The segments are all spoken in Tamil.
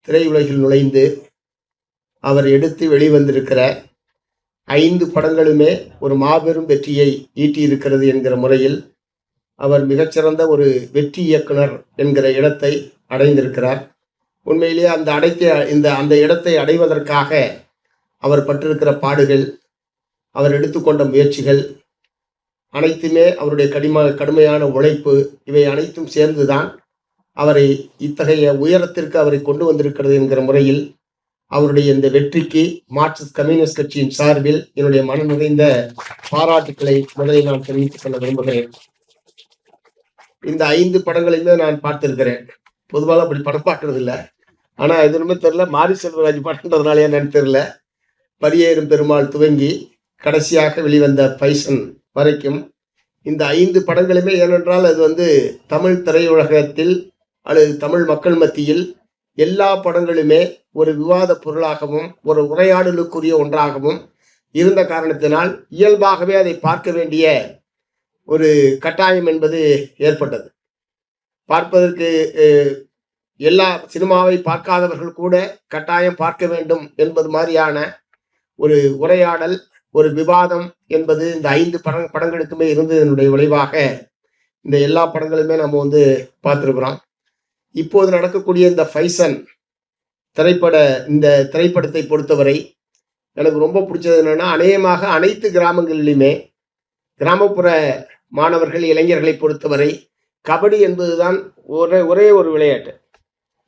திரையுலகில் நுழைந்து அவர் எடுத்து வெளிவந்திருக்கிற 5 படங்களுமே ஒரு மாபெரும் வெற்றியை ஈட்டியிருக்கிறது என்கிற முறையில் அவர் மிகச்சிறந்த ஒரு வெற்றி இயக்குனர் என்கிற இடத்தை அடைந்திருக்கிறார். உண்மையிலேயே அந்த இடத்தை அடைவதற்காக அவர் பட்டிருக்கிற பாடுகள், அவர் எடுத்துக்கொண்ட முயற்சிகள் அனைத்துமே, அவருடைய கடுமையான உழைப்பு, இவை அனைத்தும் சேர்ந்துதான் அவரை இத்தகைய உயரத்திற்கு அவரை கொண்டு வந்திருக்கிறது என்கிற முறையில் அவருடைய இந்த வெற்றிக்கு மார்க்சிஸ்ட் கம்யூனிஸ்ட் கட்சியின் சார்பில் என்னுடைய மன நிறைந்த பாராட்டுக்களை முதலில் நான் தெரிவித்துக் கொள்ள விரும்புகிறேன். இந்த 5 படங்களையுமே நான் பார்த்திருக்கிறேன். பொதுவாக அப்படி படம் பார்க்கறது இல்லை. ஆனா எதுவுமே தெரியல, மாரி செல்வராஜ் படம்ன்றதுனால என்னன்னு தெரியல, பரியேறும் பெருமாள் துவங்கி கடைசியாக வெளிவந்த பைசன் வரைக்கும் இந்த 5 படங்களுமே, ஏனென்றால் அது தமிழ் திரையுலகத்தில் அல்லது தமிழ் மக்கள் மத்தியில் எல்லா படங்களுமே ஒரு விவாத பொருளாகவும் ஒரு உரையாடலுக்குரிய ஒன்றாகவும் இருந்த காரணத்தினால் இயல்பாகவே அதை பார்க்க வேண்டிய ஒரு கட்டாயம் என்பது ஏற்பட்டது. பார்ப்பதற்கு எல்லா சினிமாவை பார்க்காதவர்கள் கூட கட்டாயம் பார்க்க வேண்டும் என்பது மாதிரியான ஒரு உரையாடல், ஒரு விவாதம் என்பது இந்த 5 படங்களுக்குமே இருந்ததனுடைய விளைவாக இந்த எல்லா படங்களுமே நம்ம பார்த்துருக்குறோம். இப்போது நடக்கக்கூடிய இந்த ஃபைசன் இந்த திரைப்படத்தை பொறுத்தவரை எனக்கு ரொம்ப பிடிச்சது என்னன்னா, அநேகமாக அனைத்து கிராமங்களிலுமே கிராமப்புற மாணவர்கள் இளைஞர்களை பொறுத்தவரை கபடி என்பதுதான் ஒரே ஒரு விளையாட்டு.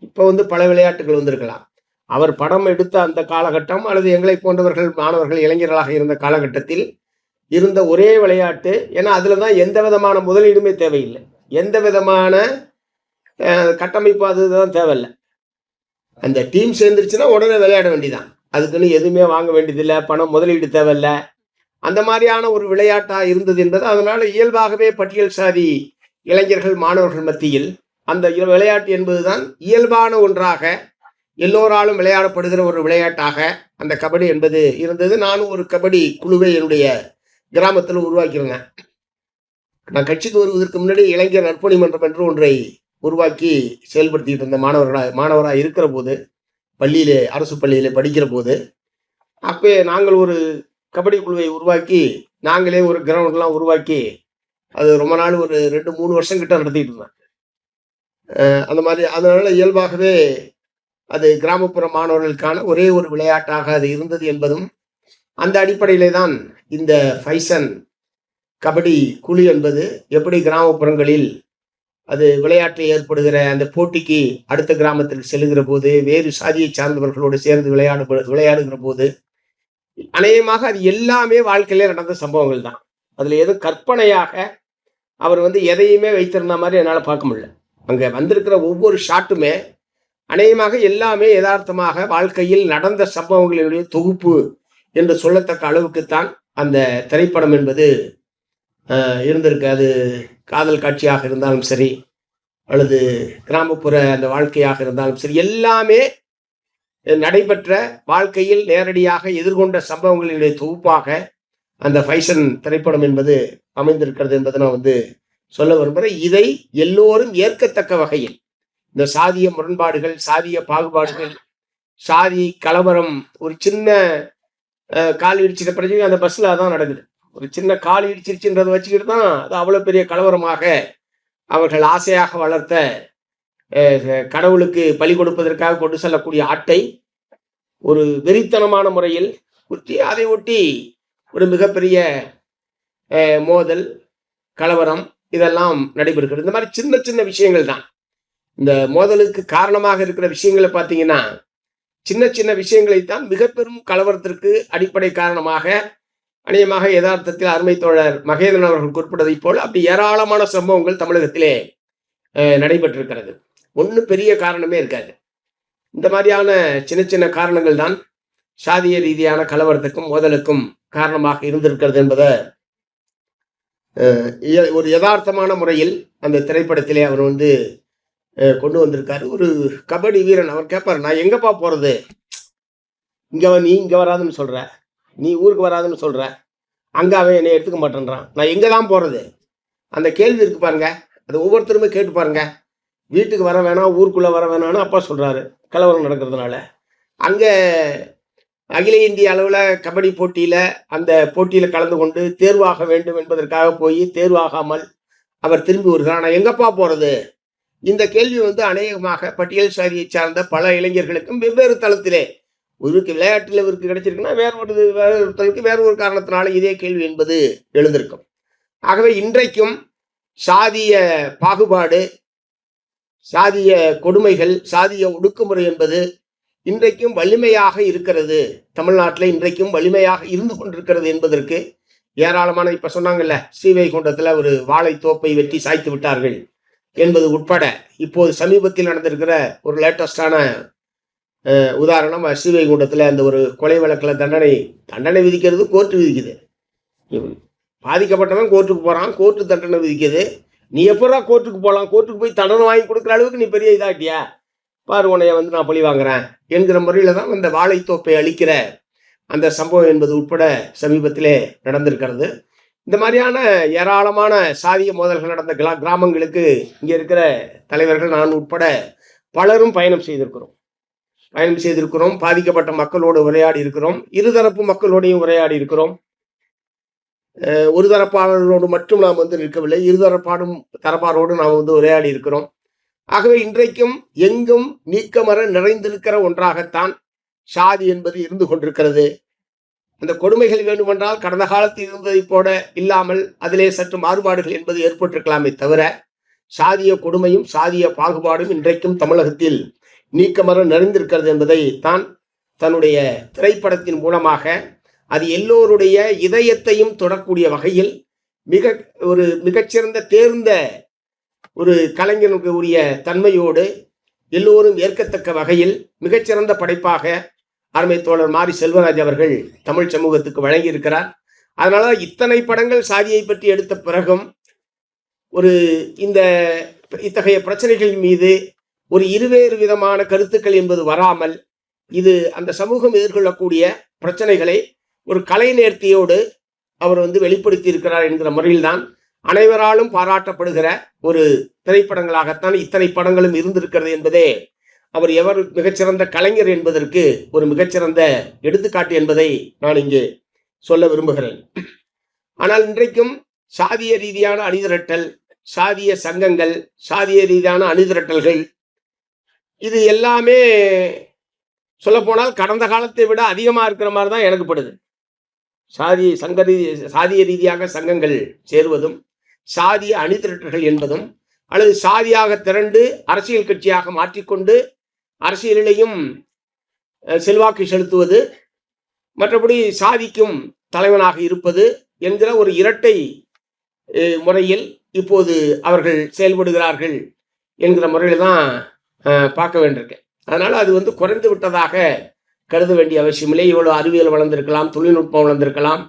இப்போ பல விளையாட்டுகள் வந்திருக்கலாம். அவர் படம் எடுத்த அந்த காலகட்டம் அல்லது எங்களை போன்றவர்கள் மாணவர்கள் இளைஞர்களாக இருந்த காலகட்டத்தில் இருந்த ஒரே விளையாட்டு. ஏன்னா அதுல தான் எந்த விதமான முதலீடுமே தேவையில்லை, எந்த விதமான கட்டமைப்பு அதுதான் தேவையில்லை. அந்த டீம் சேர்ந்துருச்சுன்னா உடனே விளையாட வேண்டியதான், அதுக்குன்னு எதுவுமே வாங்க வேண்டியதில்லை, பணம் முதலீடு தேவையில்லை. அந்த மாதிரியான ஒரு விளையாட்டா இருந்தது என்பது அதனால இயல்பாகவே பட்டியல் சாதி இளைஞர்கள் மாணவர்கள் மத்தியில் அந்த விளையாட்டு என்பதுதான் இயல்பான ஒன்றாக எல்லோராலும் விளையாடப்படுகிற ஒரு விளையாட்டாக அந்த கபடி என்பது இருந்தது. நானும் ஒரு கபடி குழுவை என்னுடைய கிராமத்தில் உருவாக்கியிருந்தேன். நான் கட்சிக்கு வருவதற்கு முன்னாடி இளைஞர் நற்பணி மன்றம் என்று ஒன்றை உருவாக்கி செயல்படுத்திக்கிட்டு இருந்த மாணவராக இருக்கிற போது, அரசு பள்ளியிலே படிக்கிற போது, அப்போ நாங்கள் ஒரு கபடி குழுவை உருவாக்கி நாங்களே ஒரு கிரவுண்ட்லாம் உருவாக்கி அது ரொம்ப நாள் ஒரு 2-3 வருஷம் கிட்ட நடத்திட்டு இருந்தேன். அந்த மாதிரி அதனால இயல்பாகவே அது கிராமப்புற மாணவர்களுக்கான ஒரே ஒரு விளையாட்டாக அது இருந்தது என்பதும், அந்த அடிப்படையிலே தான் இந்த ஃபைசன் கபடி குழு என்பது எப்படி கிராமப்புறங்களில் அது விளையாட்டில் ஏற்படுகிற அந்த போட்டிக்கு அடுத்த கிராமத்தில் செல்லுகிற போது, வேறு சாதியை சார்ந்தவர்களோடு சேர்ந்து விளையாடுகிற போது, அநேகமாக அது எல்லாமே வாழ்க்கையிலே நடந்த சம்பவங்கள் தான். அதுல எதுவும் கற்பனையாக அவர் எதையுமே வைத்திருந்த மாதிரி என்னால் பார்க்க முடியல. அங்க வந்திருக்கிற ஒவ்வொரு ஷாட்டுமே அநேகமாக எல்லாமே யதார்த்தமாக வாழ்க்கையில் நடந்த சம்பவங்களினுடைய தொகுப்பு என்று சொல்லத்தக்க அளவுக்குத்தான் அந்த திரைப்படம் என்பது இருந்திருக்கு. அது காதல் காட்சியாக இருந்தாலும் சரி, அல்லது கிராமப்புற அந்த வாழ்க்கையாக இருந்தாலும் சரி, எல்லாமே நடைபெற்ற வாழ்க்கையில் நேரடியாக எதிர்கொண்ட சம்பவங்களினுடைய தொகுப்பாக அந்த ஃபைசன் திரைப்படம் என்பது அமைந்திருக்கிறது என்பதை நான் சொல்ல விரும்புகிறேன். இதை எல்லோரும் ஏற்கத்தக்க வகையில் இந்த சாதிய முரண்பாடுகள், சாதிய பாகுபாடுகள், சாதி கலவரம், ஒரு சின்ன கால் இடிச்சிட்ட பிரச்சனை அந்த பஸ்ல அதான் நடக்குது. ஒரு சின்ன கால் இடிச்சிருச்சுன்றதை வச்சுக்கிட்டு தான் அது அவ்வளோ பெரிய கலவரமாக அவர்கள் ஆசையாக வளர்த்த கடவுளுக்கு பலி கொடுப்பதற்காக கொண்டு செல்லக்கூடிய ஆட்டை ஒரு வெறித்தனமான முறையில் குத்தி அதை ஒட்டி ஒரு மிகப்பெரிய மோதல், கலவரம் இதெல்லாம் நடைபெறுகிறது. இந்த மாதிரி சின்ன சின்ன விஷயங்கள் தான் இந்த மோதலுக்கு காரணமாக இருக்கிற விஷயங்களை பார்த்தீங்கன்னா, சின்ன சின்ன விஷயங்களைத்தான் மிக பெரும் கலவரத்திற்கு அடிப்படை காரணமாக அநேகமாக யதார்த்தத்தில் அருமை தோழர் மகேந்திரன் அவர்கள் குறிப்பிட்டதை போல் அப்படி ஏராளமான சம்பவங்கள் தமிழகத்திலே நடைபெற்றிருக்கிறது. ஒன்றும் பெரிய காரணமே இருக்காது. இந்த மாதிரியான சின்ன சின்ன காரணங்கள் தான் சாதிய ரீதியான கலவரத்துக்கும் மோதலுக்கும் காரணமாக இருந்திருக்கிறது என்பதை ஒரு யதார்த்தமான முறையில் அந்த திரைப்படத்திலே அவர் கொண்டு வந்திருக்காரு. ஒரு கபடி வீரன் அவர் கேட்பாரு, நான் எங்கப்பா போறது, நீ இங்க வராதுன்னு சொல்ற, நீ ஊருக்கு வராதுன்னு சொல்ற, அங்க அவன் என்னை எடுத்துக்க மாட்டேன்றான், நான் எங்க தான் போறது? அந்த கேள்வி இருக்கு பாருங்க, அது ஒவ்வொருத்தருமே கேட்டு பாருங்க. வீட்டுக்கு வர வேணாம், ஊருக்குள்ள வர வேணாம்னு அப்பா சொல்றாரு, கலவரம் நடக்கிறதுனால. அங்கே அகில இந்திய அளவில் கபடி போட்டியில் அந்த போட்டியில் கலந்து கொண்டு தேர்வாக வேண்டும் என்பதற்காக போய் தேர்வாகாமல் அவர் திரும்பி வருகிறார். ஆனால் எங்கப்பா போகிறது? இந்த கேள்வி வந்து அநேகமாக பட்டியல் சாதியை சார்ந்த பல இளைஞர்களுக்கும் வெவ்வேறு தளத்திலே, இவருக்கு விளையாட்டில் இவருக்கு கிடைச்சிருக்குன்னா வேறு ஒருத்தருக்கு வேறு ஒரு காரணத்தினால இதே கேள்வி என்பது எழுந்திருக்கும். ஆகவே இன்றைக்கும் சாதிய பாகுபாடு, சாதிய கொடுமைகள், சாதிய ஒடுக்குமுறை என்பது இன்றைக்கும் வலிமையாக இருக்கிறது. தமிழ்நாட்டில் இன்றைக்கும் வலிமையாக இருந்து கொண்டிருக்கிறது என்பதற்கு ஏராளமான, இப்ப சொன்னாங்கல்ல, ஸ்ரீவைகுண்டத்தில் ஒரு வாழைத்தோப்பை வெட்டி சாய்த்து விட்டார்கள் என்பது உட்பட இப்போது சமீபத்தில் நடந்திருக்கிற ஒரு லேட்டஸ்டான உதாரணம், ஸ்ரீவைகுண்டத்தில் அந்த ஒரு கொலை வழக்கில் தண்டனை விதிக்கிறது கோர்ட்டு விதிக்குது. பாதிக்கப்பட்டவன் கோர்ட்டுக்கு போகிறான், கோர்ட்டு தண்டனை விதிக்குது. நீ எப்படா கோர்ட்டுக்கு போகலாம்? கோர்ட்டுக்கு போய் தண்டனை வாங்கி கொடுக்குற அளவுக்கு நீ பெரிய இதாட்டியா? பாரு, உன்னைய வந்து நான் பழி வாங்குறேன் என்கிற முறையில் தான் அந்த வாழைத்தோப்பை அளிக்கிற அந்த சம்பவம் என்பது உட்பட சமீபத்திலே நடந்திருக்கிறது. இந்த மாதிரியான ஏராளமான சாதிய மோதல்கள் நடந்த கிராமங்களுக்கு இங்கே இருக்கிற தலைவர்கள், நான் உட்பட பலரும் பயணம் செய்திருக்கிறோம். பாதிக்கப்பட்ட மக்களோடு உரையாடி இருக்கிறோம். இருதரப்பு மக்களோடையும் உரையாடி இருக்கிறோம். ஒரு தரப்பாளர்களோடு மட்டும் நாம் வந்து நிற்கவில்லை, தரப்பாரோடு நாம் வந்து உரையாடி இருக்கிறோம். ஆகவே இன்றைக்கும் எங்கும் நீக்கமர நிறைந்திருக்கிற ஒன்றாகத்தான் சாதி என்பது இருந்து கொண்டிருக்கிறது. அந்த கொடுமைகள் வேண்டுமென்றால் கடந்த காலத்தில் இருந்ததை போல இல்லாமல் அதிலே சற்று மாறுபாடுகள் என்பது ஏற்பட்டிருக்கலாமே தவிர, சாதிய கொடுமையும் சாதிய பாகுபாடும் இன்றைக்கும் தமிழகத்தில் நீக்கமர நிறைந்திருக்கிறது என்பதை தான் தன்னுடைய திரைப்படத்தின் மூலமாக அது எல்லோருடைய இதயத்தையும் தொடக்கூடிய வகையில் மிகச்சிறந்த தேர்ந்த ஒரு கலைஞனுக்கு உரிய தன்மையோடு எல்லோரும் ஏற்கத்தக்க வகையில் மிகச்சிறந்த படைப்பாக அருமை தோழர் மாரி செல்வராஜ் அவர்கள் தமிழ் சமூகத்துக்கு வழங்கியிருக்கிறார். அதனால இத்தனை படங்கள் சாதியை பற்றி எடுத்த பிறகும் இத்தகைய பிரச்சனைகள் மீது ஒரு இருவேறு விதமான கருத்துக்கள் என்பது வராமல், இது அந்த சமூகம் எதிர்கொள்ளக்கூடிய பிரச்சனைகளை ஒரு கலை நேர்த்தியோடு அவர் வந்து வெளிப்படுத்தி இருக்கிறார் என்கிற முறையில்தான் அனைவராலும் பாராட்டப்படுகிற ஒரு திரைப்படங்களாகத்தான் இத்தனை படங்களும் இருந்திருக்கிறது என்பதே அவர் எவர் மிகச்சிறந்த கலைஞர் என்பதற்கு ஒரு மிகச்சிறந்த எடுத்துக்காட்டு என்பதை நான் இங்கே சொல்ல விரும்புகிறேன். ஆனால் இன்றைக்கும் சாதிய ரீதியான அணிதிரட்டல், சாதிய சங்கங்கள், சாதிய ரீதியான அணிதிரட்டல்கள், இது எல்லாமே சொல்லப்போனால் கடந்த காலத்தை விட அதிகமாக இருக்கிற மாதிரி தான் எனக்கு படுது. சாதிய ரீதியாக சங்கங்கள் சேருவதும், சாதிய அணிதிரட்டல்கள் என்பதும், அல்லது சாதியாக திரண்டு அரசியல் கட்சியாக மாற்றிக்கொண்டு அரசியலிலையும் செல்வாக்கு செலுத்துவது, மற்றபடி சாதிக்கும் தலைவனாக இருப்பது என்கிற ஒரு இரட்டை முறையில் இப்போது அவர்கள் செயல்படுகிறார்கள் என்கிற முறையில் தான் பார்க்க வேண்டியிருக்கேன். அதனால் அது வந்து குறைந்து விட்டதாக கருத வேண்டிய அவசியமில்லை. இவ்வளோ அறிவியல் வளர்ந்திருக்கலாம், தொழில்நுட்பம் வளர்ந்திருக்கலாம்,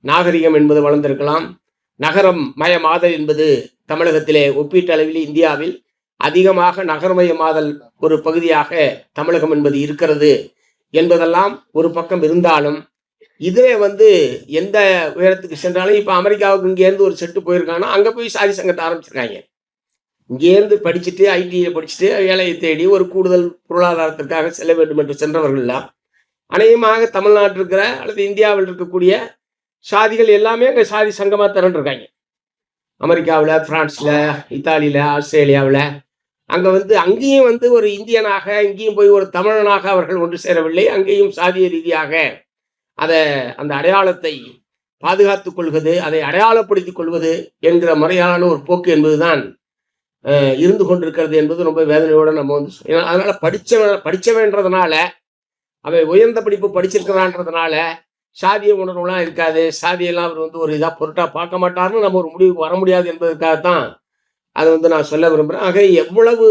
நாகரிகம் என்பது வளர்ந்திருக்கலாம், நகரம் மயமாதல் என்பது தமிழகத்திலே ஒப்பீட்டளவில் இந்தியாவில் அதிகமாக நகரமயமாதல் ஒரு பகுதியாக தமிழகம் என்பது இருக்கிறது என்பதெல்லாம் ஒரு பக்கம் இருந்தாலும், இதிலே வந்து எந்த உயரத்துக்கு சென்றாலும், இப்போ அமெரிக்காவுக்கு இங்கேருந்து ஒரு செட்டு போயிருக்காங்கன்னா அங்கே போய் சாதி சங்கத்தை ஆரம்பிச்சிருக்காங்க. இங்கேருந்து படிச்சுட்டு ஐடியில் படிச்சுட்டு வேலையை தேடி ஒரு கூடுதல் பொருளாதாரத்திற்காக செல்ல வேண்டும் என்று சென்றவர்கள்லாம் அநேகமாக தமிழ்நாட்டில் இருக்கிற அல்லது இந்தியாவில் இருக்கக்கூடிய சாதிகள் எல்லாமே அங்கே சாதி சங்கமாக திரண்டிருக்காங்க. அமெரிக்காவில், பிரான்ஸில், இத்தாலியில், ஆஸ்திரேலியாவில் அங்கே வந்து அங்கேயும் வந்து ஒரு இந்தியனாக, இங்கேயும் போய் ஒரு தமிழனாக அவர்கள் ஒன்று சேரவில்லை. அங்கேயும் சாதிய ரீதியாக அந்த அடையாளத்தை பாதுகாத்துக் கொள்வது, அதை அடையாளப்படுத்திக் கொள்வது என்கிற முறையான ஒரு போக்கு என்பதுதான் இருந்து கொண்டிருக்கிறது என்பது ரொம்ப வேதனையோடு நம்ம வந்து. அதனால படிச்சவன்றதுனால, அவன் உயர்ந்த படிப்பு படிச்சிருக்கிறான்றதுனால சாதிய உணர்வுலாம் இருக்காது, சாதியெல்லாம் அவர் வந்து ஒரு இதாக பொருட்டாக பார்க்க மாட்டார்னு நம்ம ஒரு முடிவுக்கு வர முடியாது என்பதற்காகத்தான் அதை வந்து நான் சொல்ல விரும்புகிறேன். ஆக எவ்வளவு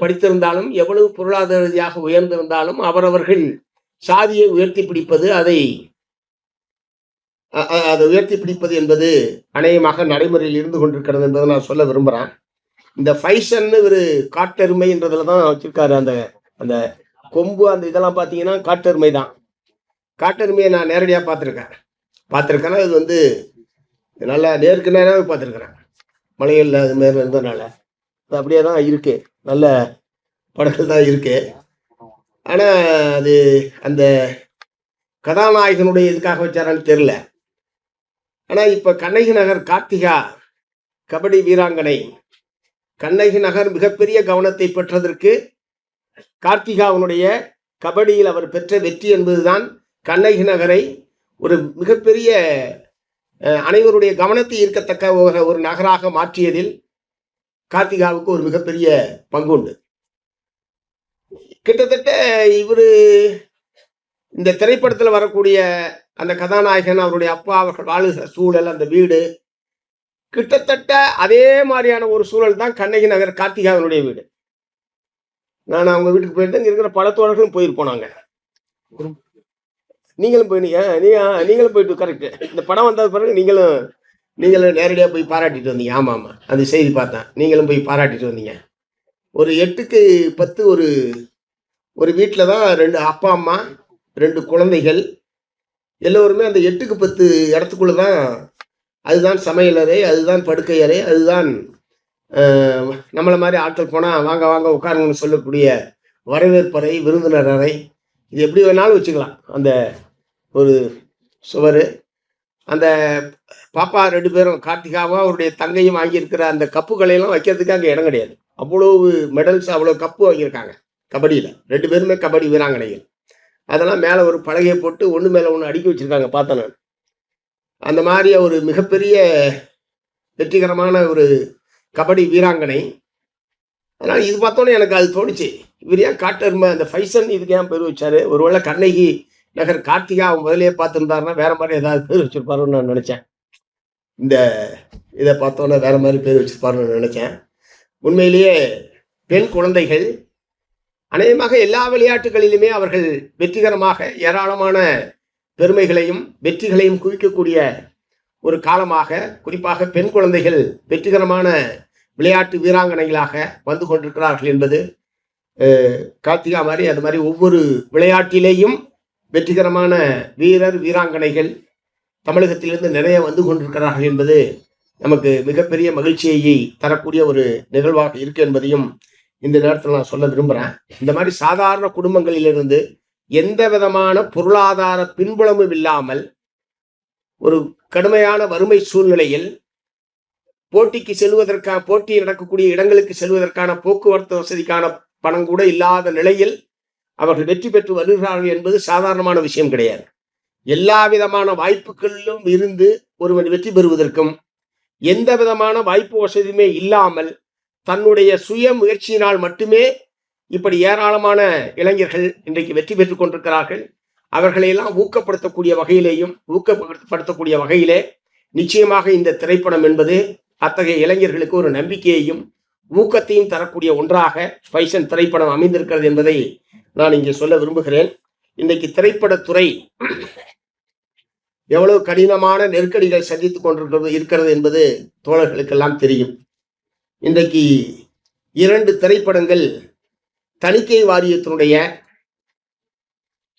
படித்திருந்தாலும், எவ்வளவு பொருளாதார ரீதியாக உயர்ந்திருந்தாலும் அவரவர்கள் சாதியை உயர்த்தி பிடிப்பது, அதை உயர்த்தி பிடிப்பது என்பது அநேகமாக நடைமுறையில் இருந்து கொண்டிருக்கிறது என்பதை நான் சொல்ல விரும்புகிறேன். இந்த ஃபைசன்னு ஒரு காட்டெருமைன்றதுல தான் வச்சிருக்காரு. அந்த கொம்பு அந்த இதெல்லாம் பார்த்தீங்கன்னா காட்டெருமை தான். காட்டெருமையை நான் நேரடியாக பார்த்துருக்கேன்னா இது வந்து நல்லா நேருக்கு நேராக பார்த்துருக்குறேன். மலைகளில் அது மாரி இருந்ததுனால அது அப்படியே தான் இருக்குது. நல்ல படங்கள் தான் இருக்குது. ஆனால் அது அந்த கதாநாயகனுடைய இதுக்காக வச்சாரான்னு தெரில. ஆனால் இப்போ கண்ணகி நகர் கார்த்திகா கபடி வீராங்கனை, கண்ணகி நகர் மிகப்பெரிய கவனத்தை பெற்றதற்கு கார்த்திகாவினுடைய கபடியில் அவர் பெற்ற வெற்றி என்பதுதான் கண்ணகி நகரை ஒரு மிகப்பெரிய அனைவருடைய கவனத்தை ஈர்க்கத்தக்க ஒரு நகராக மாற்றியதில் கார்த்திகாவுக்கு ஒரு மிகப்பெரிய பங்குண்டு. கிட்டத்தட்ட இவர் இந்த திரைப்படத்தில் வரக்கூடிய அந்த கதாநாயகன், அவருடைய அப்பா, அவர்கள் வாழுகிற சூழல், அந்த வீடு கிட்டத்தட்ட அதே மாதிரியான ஒரு சூழல் தான் கண்ணகி நகர் கார்த்திகாவினுடைய வீடு. நான் அவங்க வீட்டுக்கு போயிருந்தேன். இங்கே இருக்கிற பல தோழர்களும் போயிருப்போம். நாங்கள் நீங்களும் போயிட்டீங்க. நீங்களும் போயிட்டு கரெக்டு. இந்த படம் வந்தது பிறகு நீங்களும் நேரடியாக போய் பாராட்டிட்டு வந்தீங்க. ஆமாம் ஆமாம், அந்த செய்தி பார்த்தேன். நீங்களும் போய் பாராட்டிட்டு வந்தீங்க. ஒரு 8க்கு 10 ஒரு வீட்டில் தான் 2 அப்பா அம்மா 2 குழந்தைகள் எல்லோருமே அந்த 8க்கு 10 இடத்துக்குள்ளே தான். அதுதான் சமையலறை, அதுதான் படுக்கை அறை, அதுதான் நம்மளை மாதிரி ஆட்கள் போனால் வாங்க வாங்க உட்காருங்கன்னு சொல்லக்கூடிய வரவேற்பறை, விருந்தினர் அறை, இது எப்படி வேணாலும் வச்சுக்கலாம். அந்த ஒரு சுவர், அந்த பாப்பா 2 பேரும் கார்த்திகாவும் அவருடைய தங்கையும் வாங்கியிருக்கிற அந்த கப்புகளையெல்லாம் வைக்கிறதுக்கு அங்கே இடம் கிடையாது. அவ்வளவு மெடல்ஸ், அவ்வளோ கப்பு வாங்கியிருக்காங்க கபடியில். 2 பேருமே கபடி வீராங்கனைகள். அதெல்லாம் மேலே ஒரு பலகையை போட்டு ஒன்று மேலே ஒன்று அடுக்கி வச்சுருக்காங்க, பார்த்தேன் நான். அந்த மாதிரி ஒரு மிகப்பெரிய வெற்றிகரமான ஒரு கபடி வீராங்கனை. அதனால் இது பார்த்தோன்னே எனக்கு அது தோணுச்சு, இவர் ஏன் காட்டெருமை அந்த ஃபைசன் இதுக்கு ஏன் பேர் வச்சாரு? ஒருவேளை கண்ணகி நகர் கார்த்திகா முதலே பார்த்துருந்தாருன்னா வேற மாதிரி ஏதாவது பேர் வச்சிருப்பாருன்னு நான் நினச்சேன். இந்த இதை பார்த்தோன்னே வேற மாதிரி பேர் வச்சிருப்பாருன்னு நினச்சேன். உண்மையிலேயே பெண் குழந்தைகள் அநேகமாக எல்லா விளையாட்டுகளிலுமே அவர்கள் வெற்றிகரமாக ஏராளமான பெருமைகளையும் வெற்றிகளையும் குவிக்கக்கூடிய ஒரு காலமாக, குறிப்பாக பெண் குழந்தைகள் வெற்றிகரமான விளையாட்டு வீராங்கனைகளாக வந்து கொண்டிருக்கிறார்கள் என்பது கார்த்திகா மாதிரி அது மாதிரி ஒவ்வொரு விளையாட்டிலேயும் வெற்றிகரமான வீரர் வீராங்கனைகள் தமிழகத்திலிருந்து நிறைய வந்து கொண்டிருக்கிறார்கள் என்பது நமக்கு மிகப்பெரிய மகிழ்ச்சியை தரக்கூடிய ஒரு நிகழ்வாக இருக்கு என்பதையும் இந்த நேரத்தில் நான் சொல்ல விரும்புகிறேன். இந்த மாதிரி சாதாரண குடும்பங்களிலிருந்து எந்த விதமான பொருளாதார பின்புலமும் இல்லாமல் ஒரு கடுமையான வறுமை சூழ்நிலையில் போட்டிக்கு செல்வதற்கான, போட்டி நடக்கக்கூடிய இடங்களுக்கு செல்வதற்கான போக்குவரத்து வசதிக்கான பணம் கூட இல்லாத நிலையில் அவர்கள் வெற்றி பெற்று வருகிறார்கள் என்பது சாதாரணமான விஷயம் கிடையாது. எல்லா விதமான வாய்ப்புகளிலும் இருந்து ஒருவன் வெற்றி பெறுவதற்கும் எந்த விதமான வாய்ப்பு வசதியுமே இல்லாமல் தன்னுடைய சுய முயற்சியினால் மட்டுமே இப்படி ஏராளமான இளைஞர்கள் இன்றைக்கு வெற்றி பெற்றுக் கொண்டிருக்கிறார்கள். அவர்களையெல்லாம் ஊக்கப்படுத்தக்கூடிய வகையிலே நிச்சயமாக இந்த திரைப்படம் என்பது அத்தகைய இளைஞர்களுக்கு ஒரு நம்பிக்கையையும் ஊக்கத்தையும் தரக்கூடிய ஒன்றாக ஃபைசன் திரைப்படம் அமைந்திருக்கிறது என்பதை நான் இங்கே சொல்ல விரும்புகிறேன். இன்றைக்கு திரைப்படத்துறை எவ்வளவு கடினமான நெருக்கடிகள் சந்தித்துக் இருக்கிறது என்பது தோழர்களுக்கெல்லாம் தெரியும். இன்றைக்கு 2 திரைப்படங்கள் தணிக்கை வாரியத்தினுடைய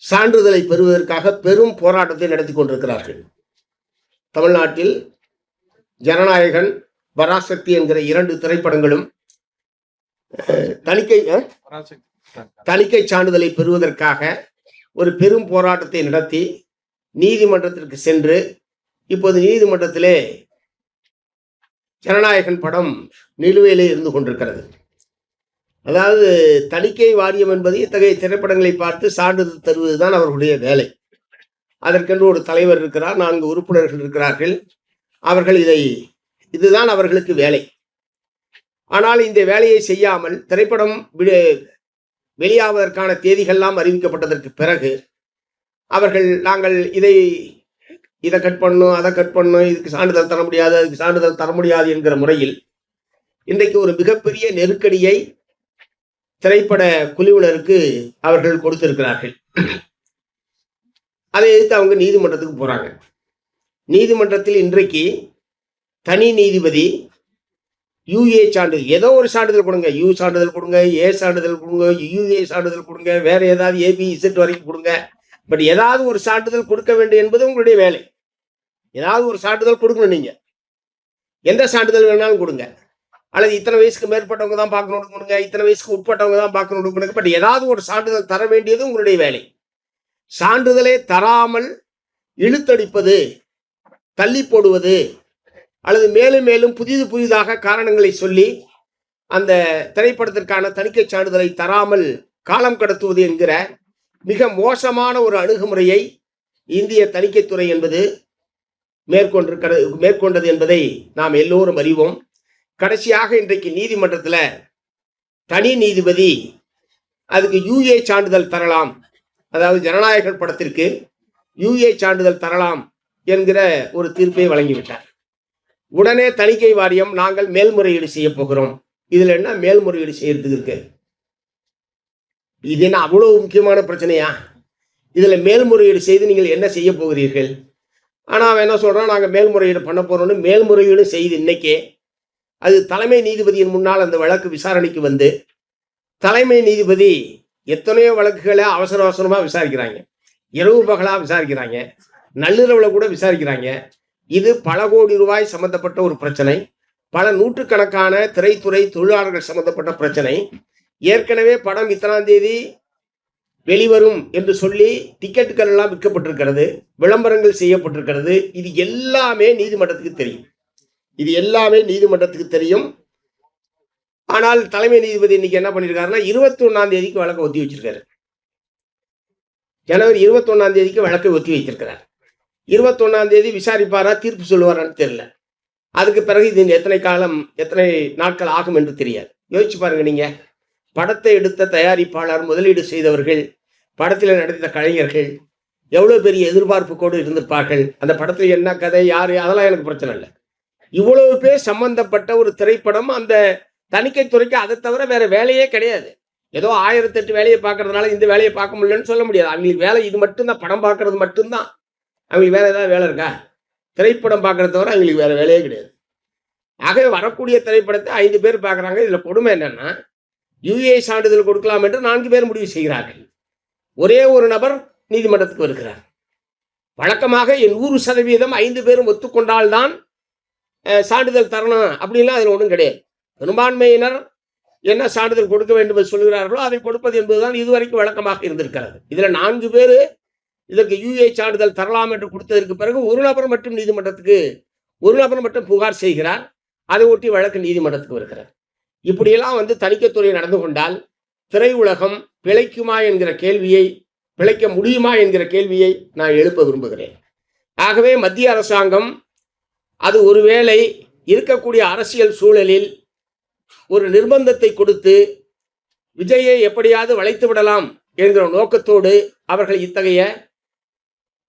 சான்றிதழை பெறுவதற்காக பெரும் போராட்டத்தை நடத்தி கொண்டிருக்கிறார்கள். தமிழ்நாட்டில் ஜனநாயகன், பராசக்தி என்கிற 2 திரைப்படங்களும் தணிக்கை சான்றிதழை பெறுவதற்காக ஒரு பெரும் போராட்டத்தை நடத்தி நீதிமன்றத்திற்கு சென்று இப்போது நீதிமன்றத்திலே ஜனநாயகன் படம் நிலுவையிலே இருந்து கொண்டிருக்கிறது. அதாவது தணிக்கை வாரியம் என்பது இத்தகைய திரைப்படங்களை பார்த்து சான்றிதழ் தருவதுதான் அவர்களுடைய வேலை. அதற்கென்று ஒரு தலைவர் இருக்கிறார், 4 உறுப்பினர்கள் இருக்கிறார்கள். அவர்கள் இதுதான் அவர்களுக்கு வேலை. ஆனால் இந்த வேலையை செய்யாமல் திரைப்படம் வெளியாவதற்கான தேதிகள்லாம் அறிவிக்கப்பட்டதற்கு பிறகு அவர்கள் நாங்கள் இதை கட் பண்ணணும், அதை கட் பண்ணணும், இதுக்கு சான்றிதழ் தர முடியாது, அதுக்கு சான்றிதழ் தர முடியாது என்கிற முறையில் இன்றைக்கு ஒரு மிகப்பெரிய நெருக்கடியை திரைப்பட குழுவினருக்கு அவர்கள் கொடுத்திருக்கிறார்கள். அதை எதிர்த்து அவங்க நீதிமன்றத்துக்கு போறாங்க. நீதிமன்றத்தில் இன்றைக்கு தனி நீதிபதி யூஏ சான்றிதழ், ஏதோ ஒரு சான்றிதழ் கொடுங்க, யூ சான்றிதழ் கொடுங்க, ஏ சான்றிதழ் கொடுங்க, யூஏ சான்றிதழ் கொடுங்க, வேற ஏதாவது ஏபிஇசட் வரைக்கும் கொடுங்க, பட் ஏதாவது ஒரு சான்றிதழ் கொடுக்க வேண்டும் என்பது உங்களுடைய வேலை. ஏதாவது ஒரு சான்றிதழ் கொடுக்கணும். நீங்க எந்த சான்றிதழ் வேணாலும் கொடுங்க. அல்லது இத்தனை வயசுக்கு மேற்பட்டவங்க தான் பார்க்கணும் கொடுக்கணுங்க, இத்தனை வயசுக்கு உட்பட்டவங்க தான் பார்க்கணும் கொடுக்கணுங்க. பட் ஏதாவது ஒரு சான்றிதழ் தர வேண்டியது உங்களுடைய வேலை. சான்றிதழை தராமல் இழுத்தடிப்பது, தள்ளி போடுவது, அல்லது மேலும் மேலும் புதிதாக காரணங்களை சொல்லி அந்த திரைப்படத்திற்கான தணிக்கை சான்றிதழை தராமல் காலம் கடத்துவது என்கிற மிக மோசமான ஒரு அணுகுமுறையை இந்திய தணிக்கைத்துறை என்பது மேற்கொண்டது என்பதை நாம் எல்லோரும் அறிவோம். கடைசியாக இன்றைக்கு நீதிமன்றத்தில் தனி நீதிபதி அதுக்கு யூஏ சான்றிதழ் தரலாம், அதாவது ஜனநாயகன் படத்திற்கு யூஏ சான்றிதழ் தரலாம் என்கிற ஒரு தீர்ப்பை வழங்கிவிட்டார். உடனே தணிக்கை வாரியம் நாங்கள் மேல்முறையீடு செய்ய போகிறோம். இதுல என்ன மேல்முறையீடு செய்யறதுக்கு இருக்கு? இது என்ன அவ்வளவு முக்கியமான பிரச்சனையா? இதுல மேல்முறையீடு செய்து நீங்கள் என்ன செய்ய போகிறீர்கள்? ஆனா அவன் என்ன சொல்றான், நாங்க மேல்முறையீடு பண்ண போறோம்னு. மேல்முறையீடு செய்து இன்னைக்கே அது தலைமை நீதிபதியின் முன்னால் அந்த வழக்கு விசாரணைக்கு வந்து தலைமை நீதிபதி எத்தனையோ வழக்குகளை அவசரமா விசாரிக்கிறாங்க, இரவு பகலா விசாரிக்கிறாங்க, நள்ளிரவுல கூட விசாரிக்கிறாங்க. இது பல கோடி ரூபாய் சம்பந்தப்பட்ட ஒரு பிரச்சனை, பல நூற்றுக்கணக்கான திரைத்துறை தொழிலாளர்கள் சம்பந்தப்பட்ட பிரச்சனை. ஏற்கனவே படம் இத்தனாம் தேதி வெளிவரும் என்று சொல்லி டிக்கெட்டுகள் எல்லாம் விற்கப்பட்டிருக்கிறது, விளம்பரங்கள் செய்யப்பட்டிருக்கிறது. இது எல்லாமே நீதிமன்றத்துக்கு தெரியும். ஆனால் தலைமை நீதிபதி இன்னைக்கு என்ன பண்ணிருக்காருன்னா 21ஆம் தேதிக்கு வழக்கை ஒத்தி வச்சிருக்காரு. ஜனவரி 21ஆம் தேதிக்கு வழக்கை ஒத்தி வைத்திருக்கிறார். 21ஆம் தேதி விசாரிப்பாரா, தீர்ப்பு சொல்லுவாரான்னு தெரியல. அதுக்கு பிறகு இது எத்தனை நாட்கள் ஆகும் என்று தெரியாது. யோசிச்சு பாருங்க, நீங்க படத்தை எடுத்த தயாரிப்பாளர், முதலீடு செய்தவர்கள், படத்தில் நடித்த கலைஞர்கள் எவ்வளவு பெரிய எதிர்பார்ப்புக்கோடு இருந்திருப்பார்கள். அந்த படத்தில் என்ன கதை, யாரு, அதெல்லாம் எனக்கு பிரச்சனை இல்லை. இவ்வளவு பேர் சம்பந்தப்பட்ட ஒரு திரைப்படம். அந்த தணிக்கைத்துறைக்கு அதை தவிர வேற வேலையே கிடையாது. ஏதோ 1008 வேலையை பார்க்கறதுனால இந்த வேலையை பார்க்க முடியலன்னு சொல்ல முடியாது. அவங்களுக்கு வேலை இது மட்டும்தான், படம் பார்க்கறது மட்டும்தான். அவங்களுக்கு வேற ஏதாவது வேலை இருக்கா? திரைப்படம் பார்க்கறத தவிர அவங்களுக்கு வேற வேலையே கிடையாது. ஆகவே வரக்கூடிய திரைப்படத்தை 5 பேர் பார்க்குறாங்க. இதுல கொடுமை என்னன்னா, யூஏ சான்றிதழ் கொடுக்கலாம் என்று 4 பேர் முடிவு செய்கிறார்கள். ஒரே ஒரு நபர் நீதிமன்றத்துக்கு வருகிறார். வழக்கமாக 100% 5 பேரும் ஒத்துக்கொண்டால்தான் சான்றிதழ் தரணும் அப்படின்லாம் அதில் ஒன்றும் கிடையாது. பெரும்பான்மையினர் என்ன சான்றிதழ் கொடுக்க வேண்டும் என்று சொல்கிறார்களோ அதை கொடுப்பது என்பதுதான் இதுவரைக்கும் வழக்கமாக இருந்திருக்கிறது. இதுல 4 பேர் இதற்கு யூஏ சான்றிதழ் தரலாம் என்று கொடுத்ததற்கு பிறகு ஒரு நபர் மட்டும் புகார் செய்கிறார். அதை ஒட்டி வழக்கு நீதிமன்றத்துக்கு வருகிறார். இப்படியெல்லாம் தணிக்கைத்துறை நடந்து கொண்டால் திரையுலகம் பிழைக்க முடியுமா என்கிற கேள்வியை நான் எழுப்ப விரும்புகிறேன். ஆகவே மத்திய அரசாங்கம் அது ஒருவேளை இருக்கக்கூடிய அரசியல் சூழலில் ஒரு நிர்பந்தத்தை கொடுத்து விஜயை எப்படியாவது வளைத்து விடலாம் என்கிற நோக்கத்தோடு அவர்கள் இத்தகைய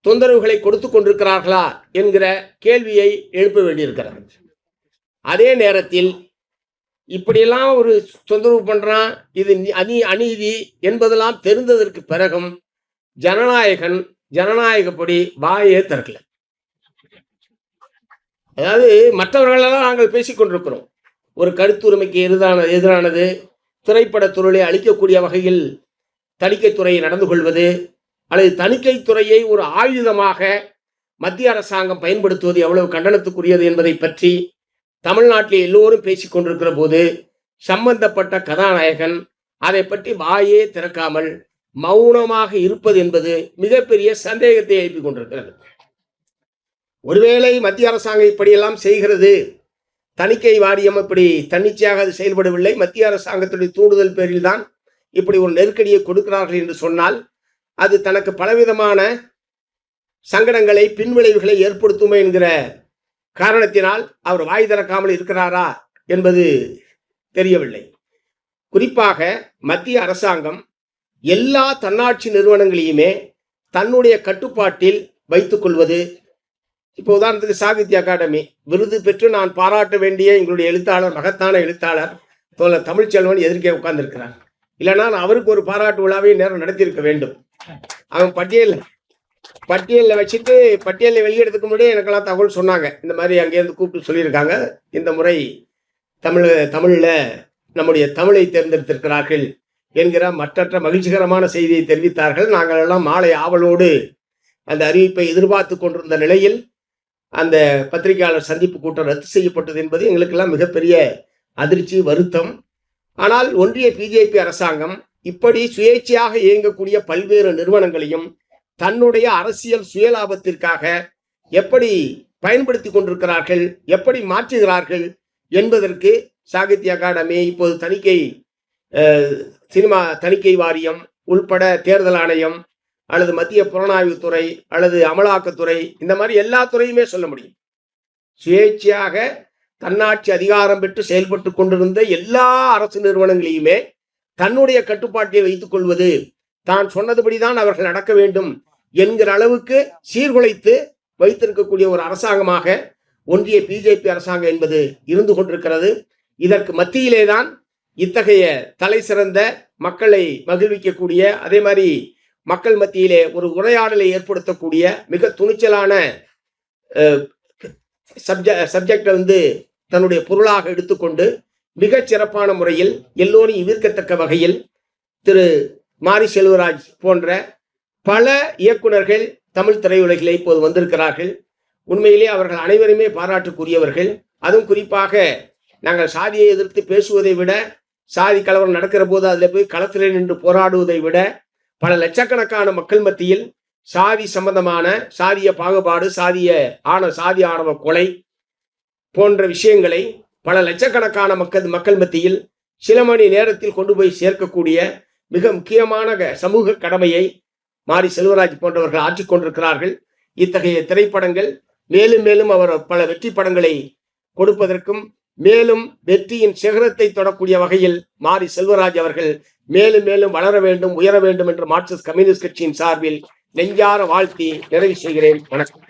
தொந்தரவுகளை கொடுத்து கொண்டிருக்கிறார்களா என்கிற கேள்வியை எழுப்ப வேண்டியிருக்கிறது. அதே நேரத்தில் இப்படியெல்லாம் ஒரு தொந்தரவு பண்றான், இது அநீதி என்பதெல்லாம் தெரிந்ததற்கு பிறகும் ஜனநாயகப்படி வாயே திறக்கல. அதாவது மற்றவர்களெல்லாம் நாங்கள் பேசிக்கொண்டிருக்கிறோம். ஒரு கருத்துரிமைக்கு எதிரானது, திரைப்பட தொழிலை அளிக்கக்கூடிய வகையில் தணிக்கைத்துறை நடந்து கொள்வது, அல்லது தணிக்கைத்துறையை ஒரு ஆயுதமாக மத்திய அரசாங்கம் பயன்படுத்துவது எவ்வளவு கண்டனத்துக்குரியது என்பதை பற்றி தமிழ்நாட்டில் எல்லோரும் பேசிக் கொண்டிருக்கிற போது சம்பந்தப்பட்ட கதாநாயகன் அதை பற்றி வாயே திறக்காமல் மௌனமாக இருப்பது என்பது மிகப்பெரிய சந்தேகத்தை எழுப்பிக் கொண்டிருக்கிறது. ஒருவேளை மத்திய அரசாங்கம் இப்படியெல்லாம் செய்கிறது, தணிக்கை வாரியம் இப்படி தன்னிச்சையாக அது செயல்படவில்லை, மத்திய அரசாங்கத்துடைய தூண்டுதல் பேரில் தான் இப்படி ஒரு நெருக்கடியை கொடுக்கிறார்கள் என்று சொன்னால் அது தனக்கு பலவிதமான சங்கடங்களை, பின்விளைவுகளை ஏற்படுத்துமோ என்கிற காரணத்தினால் அவர் வாய் திறக்காமல் இருக்கிறாரா என்பது தெரியவில்லை. குறிப்பாக மத்திய அரசாங்கம் எல்லா தன்னாட்சி நிறுவனங்களையுமே தன்னுடைய கட்டுப்பாட்டில் வைத்துக் கொள்வது. இப்போ உதாரணத்துக்கு சாகித்ய அகாடமி விருது பெற்று நான் பாராட்ட வேண்டிய எங்களுடைய எழுத்தாளர், மகத்தான எழுத்தாளர் தோழர் தமிழ்ச்செல்வன் எதிர்க்கே உட்கார்ந்திருக்கிறார். இல்லைனா அவருக்கு ஒரு பாராட்டு விழாவை நேரம் நடத்தியிருக்க வேண்டும். அவன் பட்டியலில் வச்சுட்டு பட்டியலில் வெளியிடறதுக்கு முன்னாடியே எனக்கெல்லாம் தகவல் சொன்னாங்க. இந்த மாதிரி அங்கேருந்து கூப்பிட்டு சொல்லியிருக்காங்க, இந்த முறை தமிழில் நம்முடைய தமிழை தேர்ந்தெடுத்திருக்கிறார்கள் என்கிற மற்றற்ற மகிழ்ச்சிகரமான செய்தியை தெரிவித்தார்கள். நாங்கள் எல்லாம் மாலை ஆவலோடு அந்த அறிவிப்பை எதிர்பார்த்து கொண்டிருந்த நிலையில் அந்த பத்திரிகையாளர் சந்திப்பு கூட்டம் ரத்து செய்யப்பட்டது என்பது எங்களுக்கெல்லாம் மிகப்பெரிய அதிர்ச்சி, வருத்தம். ஆனால் ஒன்றிய பிஜேபி அரசாங்கம் இப்படி சுயேட்சையாக இயங்கக்கூடிய பல்வேறு நிறுவனங்களையும் தன்னுடைய அரசியல் சுயலாபத்திற்காக எப்படி பயன்படுத்தி கொண்டிருக்கிறார்கள், எப்படி மாற்றுகிறார்கள் என்பதற்கு சாகித்ய அகாடமி, இப்போது சினிமா தணிக்கை வாரியம் உள்பட தேர்தல் ஆணையம் அல்லது மத்திய புலனாய்வுத்துறை அல்லது அமலாக்கத்துறை, இந்த மாதிரி எல்லா துறையுமே சொல்ல முடியும். சுயேட்சையாக தன்னாட்சி அதிகாரம் பெற்று செயல்பட்டு கொண்டிருந்த எல்லா அரசு நிறுவனங்களையுமே தன்னுடைய கட்டுப்பாட்டில் வைத்துக் கொள்வது, தான் சொன்னதுபடிதான் அவர்கள் நடக்க வேண்டும் என்கிற அளவுக்கு சீர்குலைத்து வைத்திருக்கக்கூடிய ஒரு அரசாங்கமாக ஒன்றிய பிஜேபி அரசாங்கம் என்பது இருந்து கொண்டிருக்கிறது. இதற்கு மத்தியிலேதான் இத்தகைய தலை சிறந்த மக்களை மகிழ்விக்கக்கூடிய, அதே மாதிரி மக்கள் மத்தியிலே ஒரு உரையாடலை ஏற்படுத்தக்கூடிய மிக துணிச்சலான சப்ஜெக்டை தன்னுடைய பொருளாக எடுத்துக்கொண்டு மிகச் சிறப்பான முறையில் எல்லோரும் ஈர்க்கத்தக்க வகையில் திரு மாரி செல்வராஜ் போன்ற பல இயக்குனர்கள் தமிழ் திரையுலகிலே இப்போது வந்திருக்கிறார்கள். உண்மையிலே அவர்கள் அனைவருமே பாராட்டுக்குரியவர்கள். அதுவும் குறிப்பாக நாங்கள் சாதியை எதிர்த்து பேசுவதை விட, சாதி கலவரம் நடக்கிற போது அதில் போய் களத்திலே நின்று போராடுவதை விட, பல லட்சக்கணக்கான மக்கள் மத்தியில் சாதி சம்பந்தமான சாதிய பாகுபாடு, சாதி ஆணவ கொலை போன்ற விஷயங்களை பல லட்சக்கணக்கான மக்கள் மத்தியில் சில மணி நேரத்தில் கொண்டு போய் சேர்க்கக்கூடிய மிக முக்கியமான சமூக கடமையை மாரி செல்வராஜ் போன்றவர்கள் ஆற்றிக் கொண்டிருக்கிறார்கள். இத்தகைய திரைப்படங்கள் மேலும் மேலும் அவர் பல வெற்றி படங்களை கொடுப்பதற்கும், மேலும் வெற்றியின் சிகரத்தை தொடக்கூடிய வகையில் மாரி செல்வராஜ் அவர்கள் மேலும் மேலும் வளர வேண்டும், உயர வேண்டும் என்று மார்க்சிஸ்ட் கம்யூனிஸ்ட் கட்சியின் சார்பில் நெஞ்சார வாழ்த்தி நிறைவு செய்கிறேன். வணக்கம்.